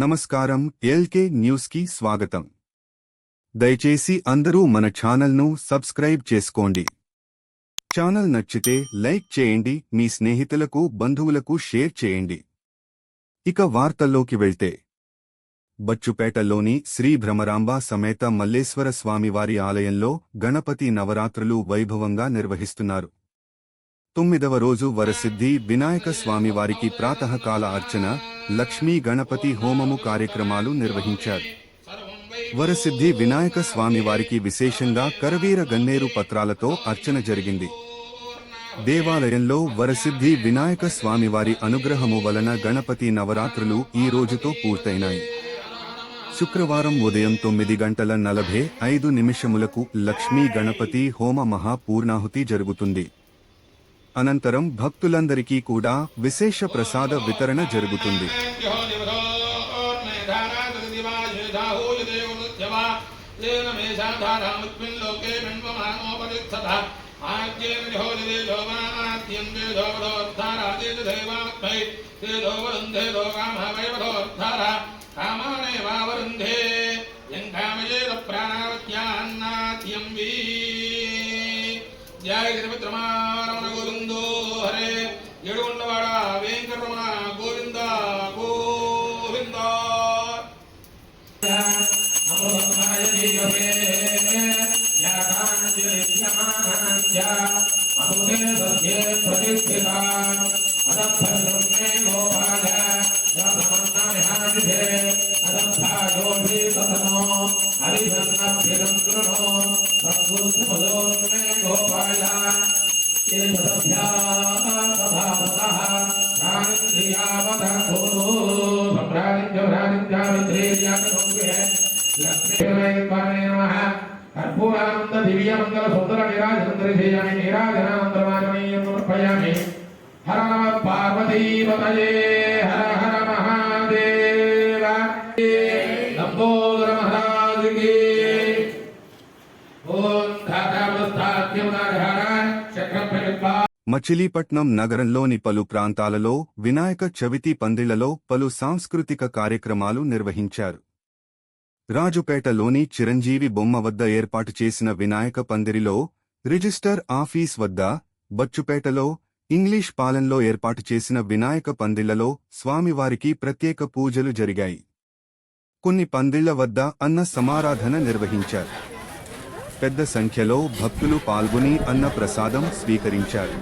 నమస్కారం. LK news కి స్వాగతం. దయచేసి అందరూ మన ఛానల్ను సబ్స్క్రైబ్ చేసుకోండి. ఛానల్ నచ్చితే లైక్ చేయండి, మీ స్నేహితులకు బంధువులకు షేర్ చేయండి. ఇక వార్తల్లోకి వెళ్తే, బచ్చుపేటలోని శ్రీ భ్రమరాంబ సమేత మల్లేశ్వర స్వామివారి ఆలయంలో గణపతి నవరాత్రులు వైభవంగా నిర్వహిస్తున్నారు. 9వ రోజు వరసిద్ధి వినాయక స్వామివారికి ప్రాతకాల అర్చన, లక్ష్మీ గణపతి హోమము కార్యక్రమాలు నిర్వహించారు. వరసిద్ధి వినాయక స్వామివారికి విశేషంగా కరవీర గన్నేరు పత్రాలతో అర్చన జరిగింది. దేవాలయంలో వరసిద్ధి వినాయక స్వామివారి అనుగ్రహము వలన గణపతి నవరాత్రులు ఈ రోజుతో పూర్తయినాయి. శుక్రవారం ఉదయం 9:45 లక్ష్మీ గణపతి హోమ మహాపూర్ణాహుతి జరుగుతుంది. అనంతరం భక్తులందరికీ కూడా విశేష ప్రసాద వితరణ జరుగుతుంది. జయ శ్రీరమణ గోవిందో హరే ఏడుకొండవాడ వెంకటరమణ గోవింద గోవింద. కర్పూరానంద దివ్య మంగళ సుందర నిరాజనందరిశేయామి నీరాజనానందమానమీయం సమర్పయామి. హర నమ పార్వతీపతయే హర హర మహాదేవ. లంబోదర మహారాజ్ కి ఓం మచిలీపట్నం నగరంలోని పలు ప్రాంతాలలో వినాయక చవితి పందిళ్లలో పలు సాంస్కృతిక కార్యక్రమాలు నిర్వహించారు. రాజుపేటలోని చిరంజీవి బొమ్మ వద్ద ఏర్పాటు చేసిన వినాయక పందిరిలో, రిజిస్టర్ ఆఫీస్ వద్ద, బచ్చుపేటలో, ఇంగ్లీష్ పాలెంలో ఏర్పాటు చేసిన వినాయక పందిళ్లలో స్వామివారికి ప్రత్యేక పూజలు జరిగాయి. కొన్ని పందిళ్ల వద్ద అన్న సమారాధన నిర్వహించారు. పెద్ద సంఖ్యలో భక్తులు పాల్గొని అన్న ప్రసాదం స్వీకరించారు.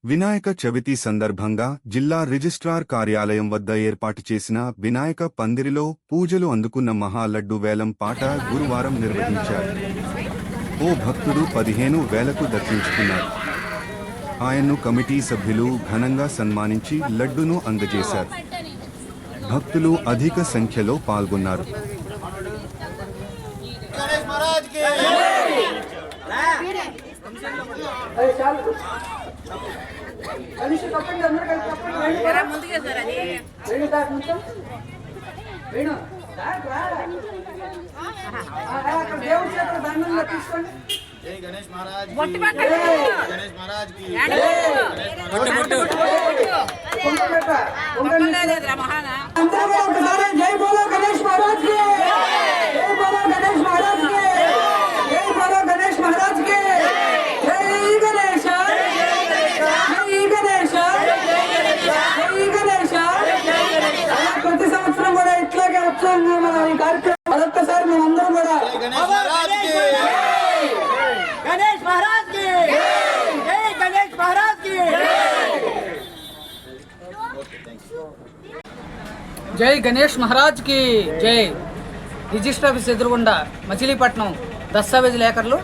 వినాయక చవితి సందర్భంగా జిల్లా రిజిస్ట్రార్ కార్యాలయం వద్ద ఏర్పాటు చేసిన వినాయక పందిరిలో పూజలు అందుకున్న మహాలడ్డు వేలం పాట గురువారం నిర్వహించారు. ఓ భక్తుడు 15,000కు దర్శించుకున్నారు. ఆయన్ను కమిటీ సభ్యులు ఘనంగా సన్మానించి లడ్డును అందజేశారు. భక్తులు అధిక సంఖ్యలో పాల్గొన్నారు. जय गणेश महाराज की जय बोलो गणेश महाराज के, जय बोलो गणेश महाराज के, जय बोलो गणेश महाराज के, जय गणेश, जय गणेश, जय गणेश. ప్రతి సంవత్సరం కూడా ఇట్లాగే ఉత్సవంగా మన ఈ కార్యక్రమం మరొక్కసారి మేమందరం కూడా गणेश महाराज की, गणेश महाराज की, जय गणेश महाराज की. జై గణేష్ మహారాజ్ కి జై. రిజిస్టర్ ఆఫీస్ ఎదురుగుండా మచిలీపట్నం దస్తావేజ్ లేఖర్లు,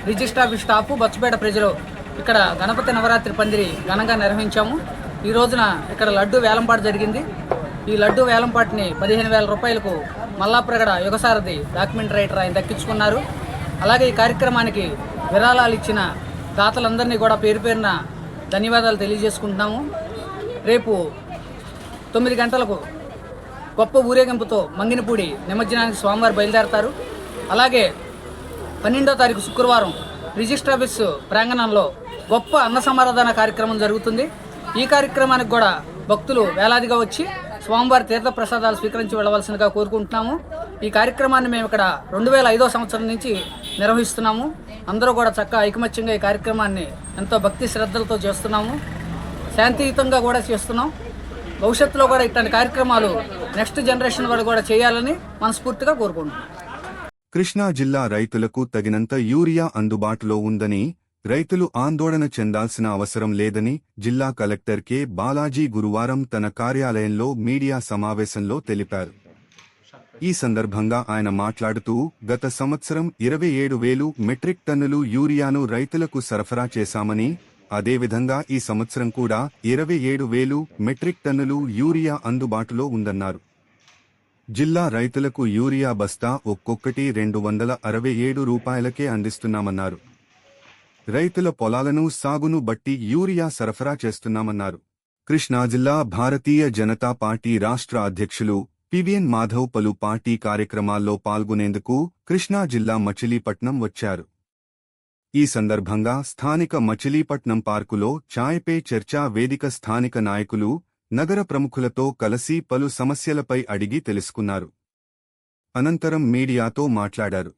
రిజిస్టర్ ఆఫీస్ స్టాఫ్, బచ్చుపేట ప్రజలు ఇక్కడ గణపతి నవరాత్రి పందిరి ఘనంగా నిర్వహించాము. ఈ రోజున ఇక్కడ లడ్డు వేలంపాట జరిగింది. ఈ లడ్డు వేలంపాటిని 15,000 రూపాయలకు మల్లాప్రగడ యుగసారథి డాక్యుమెంట్ రైటర్ ఆయన దక్కించుకున్నారు. అలాగే ఈ కార్యక్రమానికి విరాళాలు ఇచ్చిన దాతలందరినీ కూడా పేరు పేరున ధన్యవాదాలు తెలియజేసుకుంటున్నాము. రేపు 9 గంటలకు గొప్ప ఊరేగింపుతో మంగినపూడి నిమజ్జనానికి స్వామివారు బయలుదేరతారు. అలాగే 12వ తారీఖు శుక్రవారం రిజిస్టర్ ఆఫీస్ ప్రాంగణంలో గొప్ప అన్న సమారాధన కార్యక్రమం జరుగుతుంది. ఈ కార్యక్రమానికి కూడా భక్తులు వేలాదిగా వచ్చి స్వామివారి తీర్థ ప్రసాదాలు స్వీకరించి వెళ్ళవలసిందిగా కోరుకుంటున్నాము. ఈ కార్యక్రమాన్ని మేము ఇక్కడ 2005వ సంవత్సరం నుంచి నిర్వహిస్తున్నాము. అందరూ కూడా చక్కగా ఐకమత్యంగా ఈ కార్యక్రమాన్ని ఎంతో భక్తి శ్రద్ధలతో చేస్తున్నాము. శాంతియుతంగా కూడా చేస్తున్నాం. భవిష్యత్తులో కూడా ఇట్లాంటి కార్యక్రమాలు నెక్స్ట్ జనరేషన్ వారు కూడా చేయాలని మనస్ఫూర్తిగా కోరుకుంటున్నాం. కృష్ణా జిల్లా రైతులకు తగినంత యూరియా అందుబాటులో ఉందని, రైతులు ఆందోళన చెందాల్సిన అవసరం లేదని జిల్లా కలెక్టర్ కె. బాలాజీ గురువారం తన కార్యాలయంలో మీడియా సమావేశంలో తెలిపారు. ఈ సందర్భంగా ఆయన మాట్లాడుతూ, గత సంవత్సరం 27,000 మెట్రిక్ టన్నులు యూరియాను రైతులకు సరఫరా చేశామని, అదేవిధంగా ఈ సంవత్సరం కూడా 27,000 మెట్రిక్ టన్నులు యూరియా అందుబాటులో ఉందన్నారు. జిల్లా రైతులకు యూరియా బస్తా ఒక్కొక్కటి 267 రూపాయలకే అందిస్తున్నామన్నారు. రైతుల పొలాలను సాగును బట్టి యూరియా సరఫరా చేస్తున్నామన్నారు. కృష్ణా జిల్లా భారతీయ జనతా పార్టీ రాష్ట్ర అధ్యక్షులు పివిఎన్ మాధవ్ పలు పార్టీ కార్యక్రమాల్లో పాల్గొనేందుకు కృష్ణా జిల్లా మచిలీపట్నం వచ్చారు. ఈ సందర్భంగా స్థానిక మచిలీపట్నం పార్కులో చాయ్ పే చర్చా వేదిక స్థానిక నాయకులు, నగర ప్రముఖులతో కలిసి పలు సమస్యలపై అడిగి తెలుసుకున్నారు. అనంతరం మీడియాతో మాట్లాడారు.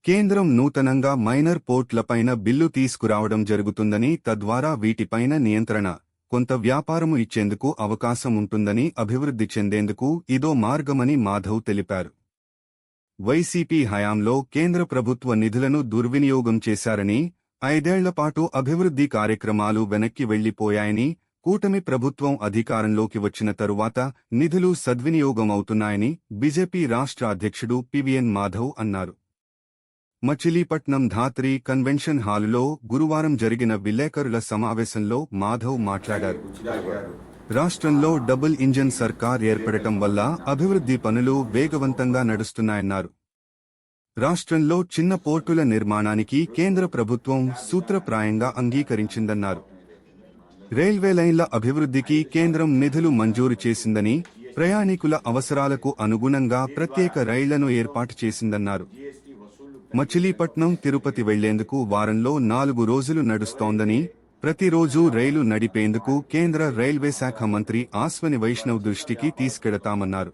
కేంద్రం నూతనంగా మైనర్ పోర్ట్లపైన బిల్లు తీసుకురావడం జరుగుతుందని, తద్వారా వీటిపైన నియంత్రణ, కొంత వ్యాపారము ఇచ్చేందుకు అవకాశం ఉంటుందని, అభివృద్ధి చెందేందుకు ఇదో మార్గమని మాధవ్ తెలిపారు. వైసీపీ హయాంలో కేంద్ర ప్రభుత్వ నిధులను దుర్వినియోగం చేశారని, 5 ఏళ్లపాటు అభివృద్ధి కార్యక్రమాలు వెనక్కి వెళ్లిపోయాయని, కూటమి ప్రభుత్వం అధికారంలోకి వచ్చిన తరువాత నిధులు సద్వినియోగం అవుతున్నాయని బీజేపీ రాష్ట్ర అధ్యక్షుడు పివిఎన్ మాధవ్ అన్నారు. మచిలీపట్నం ధాత్రి కన్వెన్షన్ హాలులో గురువారం జరిగిన విలేకరుల సమావేశంలో మాధవ్ మాట్లాడారు. రాష్ట్రంలో డబుల్ ఇంజన్ సర్కార్ ఏర్పడటం వల్ల అభివృద్ధి పనులు వేగవంతంగా నడుస్తున్నాయన్నారు. రాష్ట్రంలో చిన్న పోర్టుల నిర్మాణానికి కేంద్ర ప్రభుత్వం సూత్రప్రాయంగా అంగీకరించిందన్నారు. రైల్వే లైన్ల అభివృద్ధికి కేంద్రం నిధులు మంజూరు చేసిందని, ప్రయాణికుల అవసరాలకు అనుగుణంగా ప్రత్యేక రైళ్లను ఏర్పాటు చేసిందన్నారు. మచిలీపట్నం తిరుపతి వెళ్లేందుకు వారంలో 4 రోజులు నడుస్తోందని, ప్రతిరోజూ రైలు నడిపేందుకు కేంద్ర రైల్వే శాఖ మంత్రి అశ్విని వైష్ణవ్ దృష్టికి తీసుకెడతామన్నారు.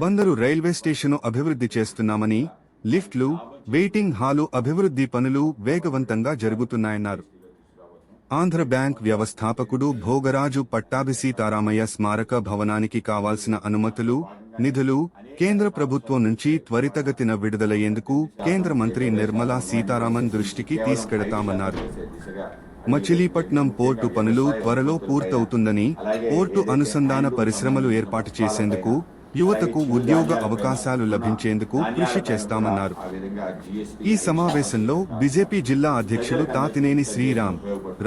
బందరు రైల్వే స్టేషను అభివృద్ధి చేస్తున్నామని, లిఫ్ట్లు, వెయిటింగ్ హాలు అభివృద్ధి పనులు వేగవంతంగా జరుగుతున్నాయన్నారు. ఆంధ్ర బ్యాంక్ వ్యవస్థాపకుడు భోగరాజు పట్టాభి సీతారామయ్య స్మారక భవనానికి కావాల్సిన అనుమతులు, నిధులు కేంద్ర ప్రభుత్వం నుంచి త్వరితగతిన విడుదలయ్యేందుకు కేంద్ర మంత్రి నిర్మలా సీతారామన్ దృష్టికి తీసుకెడతామన్నారు. మచిలీపట్నం పోర్టు పనులు త్వరలో పూర్తవుతుందని, పోర్టు అనుసంధాన పరిశ్రమలు ఏర్పాటు చేసేందుకు, యువతకు ఉద్యోగ అవకాశాలు లభించేందుకు కృషి చేస్తామన్నారు. ఈ సమావేశంలో బీజేపీ జిల్లా అధ్యక్షుడు తాతినేని శ్రీరామ్,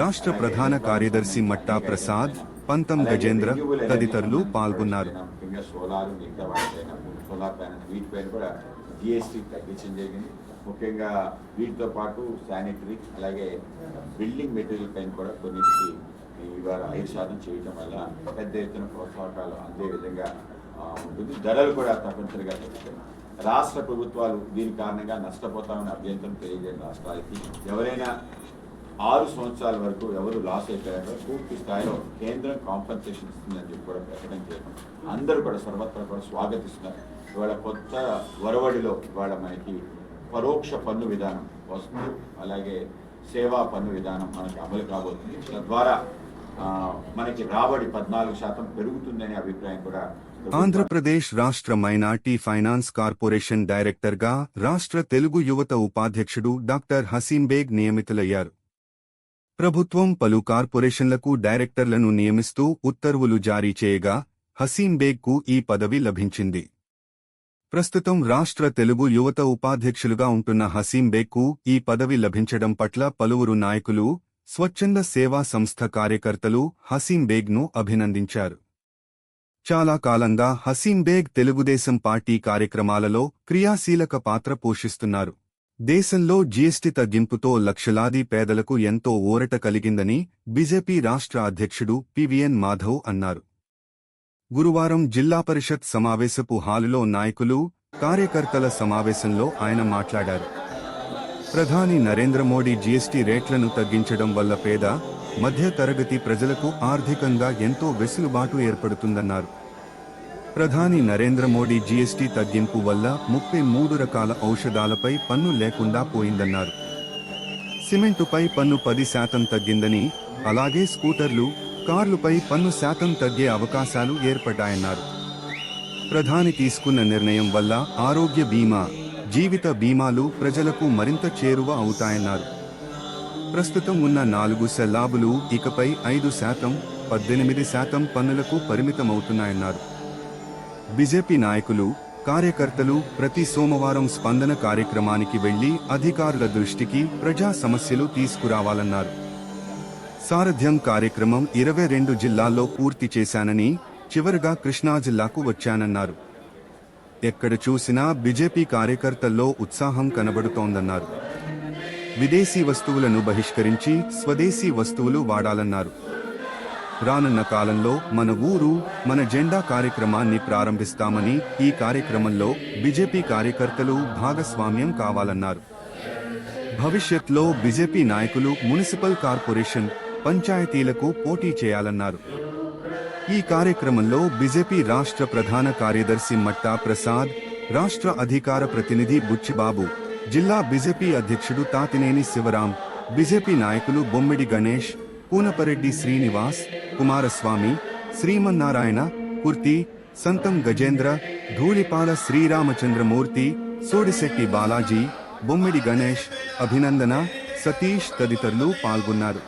రాష్ట్ర ప్రధాన కార్యదర్శి మట్టా ప్రసాద్, పంతం గజేంద్ర తదితరులు పాల్గొన్నారు. ముఖ్యంగా వీటితో పాటు శానిటరీ, అలాగే బిల్డింగ్ మెటీరియల్ పైన కూడా కొన్నిటికి ఇవాళ 5% చేయడం వల్ల పెద్ద ఎత్తున ప్రోత్సాహకాలు అందే విధంగా ఉంటుంది. ధరలు కూడా తప్పనిసరిగా తగ్గుతాయి. రాష్ట్ర ప్రభుత్వాలు దీని కారణంగా నష్టపోతామని అభ్యంతరం తెలియజేయని రాష్ట్రాలకి, ఎవరైనా 6 సంవత్సరాల వరకు ఎవరు లాస్ అయిపోయారో పూర్తి స్థాయిలో కేంద్రం కాంపన్సేషన్ ఇస్తుందని చెప్పి కూడా ప్రకటన చేయడం అందరూ కూడా సర్వత్రా కూడా స్వాగతిస్తున్నారు. ఇవాళ కొత్త ఒరవడిలో ఇవాళ మనకి పరోక్ష పన్ను విధానం వస్తుంది, అలాగే సేవా పన్ను విధానం మనకి అమలు కాబోతుంది. తద్వారా మనకి రాబడి 14% పెరుగుతుందనే అభిప్రాయం కూడా. ఆంధ్రప్రదేశ్ రాష్ట్ర మైనార్టీ ఫైనాన్స్ కార్పొరేషన్ డైరెక్టర్గా రాష్ట్ర తెలుగు యువత ఉపాధ్యక్షుడు డాక్టర్ హసీం బేగ్ నియమితులయ్యారు. ప్రభుత్వం పలు కార్పొరేషన్లకు డైరెక్టర్లను నియమిస్తూ ఉత్తర్వులు జారీ చేయగా హసీం బేగ్కు ఈ పదవి లభించింది. ప్రస్తుతం రాష్ట్ర తెలుగు యువత ఉపాధ్యక్షులుగా ఉంటున్న హసీం బేగ్కు ఈ పదవి లభించడం పట్ల పలువురు నాయకులు, స్వచ్ఛంద సేవా సంస్థ కార్యకర్తలు హసీం బేగ్ను అభినందించారు. చాలా కాలంగా హసీం బేగ్ తెలుగుదేశం పార్టీ కార్యక్రమాలలో క్రియాశీలక పాత్ర పోషిస్తున్నారు. దేశంలో జీఎస్టీ తగ్గింపుతో లక్షలాది పేదలకు ఎంతో ఊరట కలిగిందని బీజేపీ రాష్ట్ర అధ్యక్షుడు పివిఎన్ మాధవ్ అన్నారు. గురువారం జిల్లా పరిషత్ సమావేశపు హాలులో నాయకులు, కార్యకర్తల సమావేశంలో ఆయన మాట్లాడారు. ప్రధాని నరేంద్ర మోడీ జీఎస్టీ రేట్లను తగ్గించడం వల్ల పేద, మధ్య తరగతి ప్రజలకు ఆర్థికంగా ఎంతో వెసులుబాటు ఏర్పడుతుందన్నారు. ప్రధాని నరేంద్ర మోడీ జీఎస్టీ తగ్గింపు వల్ల 33 రకాల ఔషధాలపై పన్ను లేకుండా పోయిందన్నారు. సిమెంటుపై పన్ను 10% తగ్గిందని, అలాగే స్కూటర్లు, కార్లుపై పన్ను శాతం తగ్గే అవకాశాలు ఏర్పడ్డాయన్నారు. ప్రధాని తీసుకున్న నిర్ణయం వల్ల ఆరోగ్య బీమా, జీవిత బీమాలు ప్రజలకు మరింత చేరువ అవుతాయన్నారు. ప్రస్తుతం ఉన్న 4 స్లాబులు ఇకపై 5%, 18% పన్నులకు పరిమితమవుతున్నాయన్నారు. బీజేపీ నాయకులు, కార్యకర్తలు ప్రతి సోమవారం స్పందన కార్యక్రమానికి వెళ్లి అధికారుల దృష్టికి ప్రజా సమస్యలు తీసుకురావాలన్నారు. సారథ్యం కార్యక్రమం 22 జిల్లాల్లో పూర్తి చేశానని, చివరగా కృష్ణా జిల్లాకు వచ్చానన్నారు. ఎక్కడ చూసినా బీజేపీ కార్యకర్తల్లో ఉత్సాహం కనబడుతోందన్నారు. విదేశీ వస్తువులను బహిష్కరించి స్వదేశీ వస్తువులు వాడాలన్నారు. రానున్న కాలంలో మన ఊరు, మన జెండా కార్యక్రమాన్ని ప్రారంభిస్తామని, ఈ కార్యక్రమంలో బీజేపీ కార్యకర్తలు భాగస్వామ్యం కావాలన్నారు. భవిష్యత్లో బీజేపీ నాయకులు మున్సిపల్ కార్పొరేషన్, పంచాయతీలకు పోటీ చేయాలన్నారు. ఈ కార్యక్రమంలో బీజేపీ రాష్ట్ర ప్రధాన కార్యదర్శి మట్టా ప్రసాద్, రాష్ట్ర అధికార ప్రతినిధి బుచ్చిబాబు, జిల్లా బీజేపీ అధ్యక్షుడు తాతినేని శివరాం, బీజేపీ నాయకులు బొమ్మిడి గణేష్, కూనపరెడ్డి శ్రీనివాస్, కుమారస్వామి, శ్రీమన్నారాయణ, కుర్తి, సంతం గజేంద్ర, ధూళిపాల శ్రీరామచంద్రమూర్తి, సోడిశెట్టి బాలాజీ, బొమ్మిడి గణేష్, అభినందన, సతీష్ తదితరులు పాల్గొన్నారు.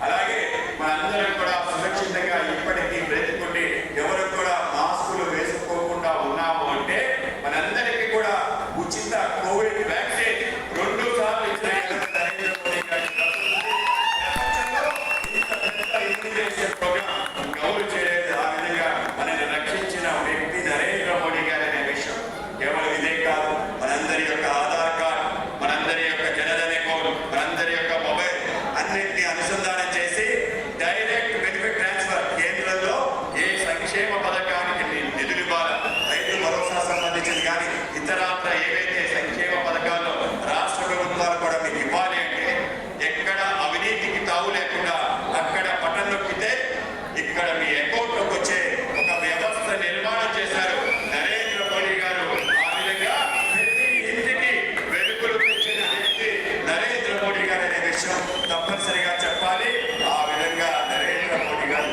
అలాగే మనందరం కూడా సురక్షితంగా ఇప్పటికీ బ్రతుకుండి ఎవరు కూడా మాస్కులు వేసుకోకుండా ఉన్నాము అంటే మనందరికీ కూడా ఉచిత కోవిడ్ వ్యాక్సిన్ 2 సార్లు ఇచ్చిన నరేంద్ర మోడీ గారి ప్రపంచంలో ఇంత పెద్ద ఇమ్యునైజేషన్ ప్రోగ్రామ్ గౌరవ చేయలేదు. ఆ విధంగా మనల్ని రక్షించిన వ్యక్తి నరేంద్ర మోడీ గారి అనే విషయం కేవలం ఇదే కాదు, మనందరి యొక్క ఆధార్ కార్డ్, మనందరి యొక్క జనధన అకౌంట్, మనందరి యొక్క మొబైల్ అన్నింటినీ అనుసంధానం చేసి డైరెక్ట్ బెనిఫిట్ ట్రాన్స్ఫర్ కేంద్రంలో ఏ సంక్షేమ పథకానికి నిధులు ఇవ్వాలి, రైతు భరోసా సంబంధించింది కానీ ఇతరాత్ర ఏవైతే సంక్షేమ పథకాల్లో రాష్ట్ర ప్రభుత్వాలు కూడా మీకు ఇవ్వాలి అంటే ఎక్కడ అవినీతికి తావు లేకుండా అక్కడ బటన్ నొక్కితే ఇక్కడ మీ అకౌంట్లోకి వచ్చే ఒక వ్యవస్థ నిర్మాణం చేశారు నరేంద్ర మోడీ గారు. ఆ విధంగా ప్రతి ఇంటికి వెలుగులు తెచ్చిన వ్యక్తి నరేంద్ర మోడీ గారు అనే విషయం తప్పనిసరిగా చెప్పాలి. ఆ విధంగా నరేంద్ర మోడీ గారు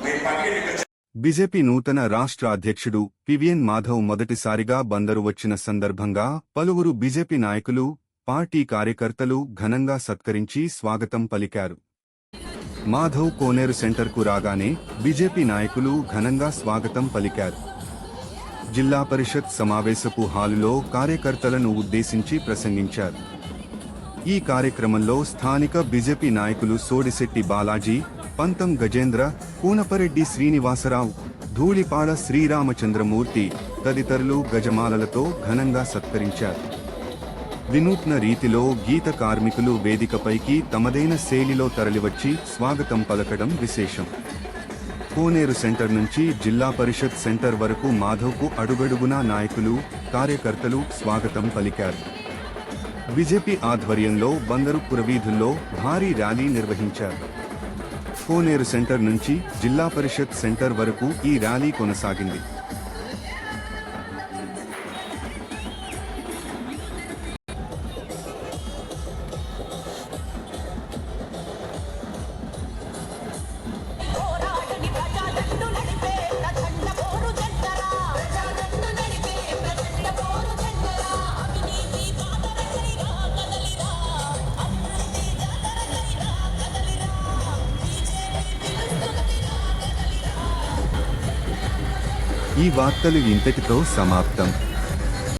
మీ పక్కకి బీజేపీ నూతన రాష్ట్ర అధ్యక్షుడు పివిఎన్ మాధవ్ మొదటిసారిగా బందరు వచ్చిన సందర్భంగా పలువురు బీజేపీ నాయకులు, పార్టీ కార్యకర్తలు ఘనంగా సత్కరించి స్వాగతం పలికారు. మాధవ్ కోనేరు సెంటర్కు రాగానే బీజేపీ నాయకులు ఘనంగా స్వాగతం పలికారు. జిల్లా పరిషత్ సమావేశపు హాలులో కార్యకర్తలను ఉద్దేశించి ప్రసంగించారు. ఈ కార్యక్రమంలో స్థానిక బీజేపీ నాయకులు సోడిశెట్టి బాలాజీ, పంతం గజేంద్ర, కూనపరెడ్డి శ్రీనివాసరావు, ధూళిపాడ శ్రీరామచంద్రమూర్తి తదితరులు గజమాలలతో ఘనంగా సత్కరించారు. వినూత్న రీతిలో గీత కార్మికులు వేదికపైకి తమదైన శైలిలో తరలివచ్చి స్వాగతం పలకడం విశేషం. కోనేరు సెంటర్ నుంచి జిల్లా పరిషత్ సెంటర్ వరకు మాధవ్కు అడుగడుగునా నాయకులు, కార్యకర్తలు స్వాగతం పలికారు. బీజేపీ ఆధ్వర్యంలో బందరు పురవీధుల్లో భారీ ర్యాలీ నిర్వహించారు. కోనేరు సెంటర్ నుంచి జిల్లా పరిషత్ సెంటర్ వరకు ఈ ర్యాలీ కొనసాగింది. ఈ వార్తలు ఇంతటితో సమాప్తం.